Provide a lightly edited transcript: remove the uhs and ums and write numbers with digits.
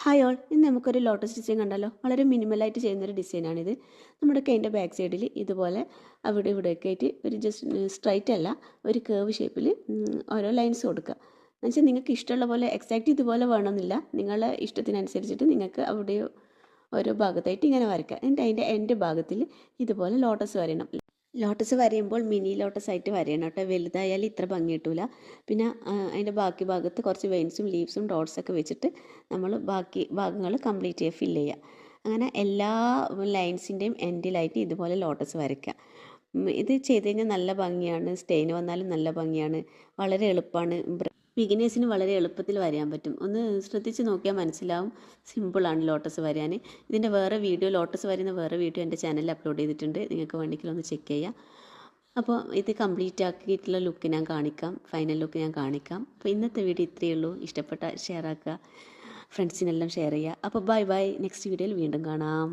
Hi all, ഇന്ന് നമുക്കൊരു lotus design കണ്ടല്ലോ. വളരെ മിനിമലായിട്ട് ചെയ്യുന്നൊരു ഡിസൈനാണിത്. നമ്മുടെ കൈൻ്റെ ബാക്ക് സൈഡിൽ ഇതുപോലെ അവിടെ ഇവിടെയൊക്കെ ആയിട്ട് ഒരു ജസ്റ്റ് സ്ട്രൈറ്റ് അല്ല, ഒരു കേർവ് ഷേപ്പിൽ ഓരോ ലൈൻസ് കൊടുക്കുക. എന്നുവെച്ചാൽ നിങ്ങൾക്ക് ഇഷ്ടമുള്ള പോലെ എക്സാക്റ്റ് ഇതുപോലെ വേണമെന്നില്ല. നിങ്ങളുടെ ഇഷ്ടത്തിനനുസരിച്ചിട്ട് നിങ്ങൾക്ക് അവിടെ ഓരോ ഭാഗത്തായിട്ട് ഇങ്ങനെ വരയ്ക്കുക. എന്നിട്ട് അതിൻ്റെ എൻഡ് ഭാഗത്തിൽ ഇതുപോലെ ലോട്ടസ് വരയണം. ലോട്ടസ് വരയുമ്പോൾ മിനി ലോട്ടസ് ആയിട്ട് വരയണം കേട്ടോ. വലുതായാൽ ഇത്ര ഭംഗി കിട്ടില്ല. പിന്നെ അതിൻ്റെ ബാക്കി ഭാഗത്ത് കുറച്ച് വെയിൻസും ലീവ്സും ഡോട്ട്സൊക്കെ വെച്ചിട്ട് നമ്മൾ ബാക്കി ഭാഗങ്ങൾ കംപ്ലീറ്റ് ചെയ്യുക, ഫില്ല് ചെയ്യുക. അങ്ങനെ എല്ലാ ലൈൻസിൻ്റെയും എൻഡിലായിട്ട് ഇതുപോലെ ലോട്ടസ് വരയ്ക്കുക. ഇത് ചെയ്ത് കഴിഞ്ഞാൽ നല്ല ഭംഗിയാണ്. സ്റ്റെയിൻ വന്നാലും നല്ല ഭംഗിയാണ്. വളരെ എളുപ്പമാണ്. ബിഗിനേഴ്സിന് വളരെ എളുപ്പത്തിൽ വരയാൻ പറ്റും. ഒന്ന് ശ്രദ്ധിച്ച് നോക്കിയാൽ മനസ്സിലാവും. സിമ്പിളാണ് ലോട്ടസ് വരയാൻ. ഇതിൻ്റെ വേറെ വീഡിയോ, ലോട്ടസ് വരയുന്ന വേറെ വീഡിയോ എൻ്റെ ചാനലിൽ അപ്ലോഡ് ചെയ്തിട്ടുണ്ട്. നിങ്ങൾക്ക് വേണമെങ്കിൽ ഒന്ന് ചെക്ക് ചെയ്യാം. അപ്പോൾ ഇത് കംപ്ലീറ്റ് ആക്കിയിട്ടുള്ള ലുക്ക് ഞാൻ കാണിക്കാം, ഫൈനൽ ലുക്ക് ഞാൻ കാണിക്കാം. അപ്പോൾ ഇന്നത്തെ വീഡിയോ ഇത്രയേ ഉള്ളൂ. ഇഷ്ടപ്പെട്ട ഷെയർ ആക്കുക, ഫ്രണ്ട്സിനെല്ലാം ഷെയർ ചെയ്യുക. അപ്പോൾ ബൈ ബൈ. നെക്സ്റ്റ് വീഡിയോയിൽ വീണ്ടും കാണാം.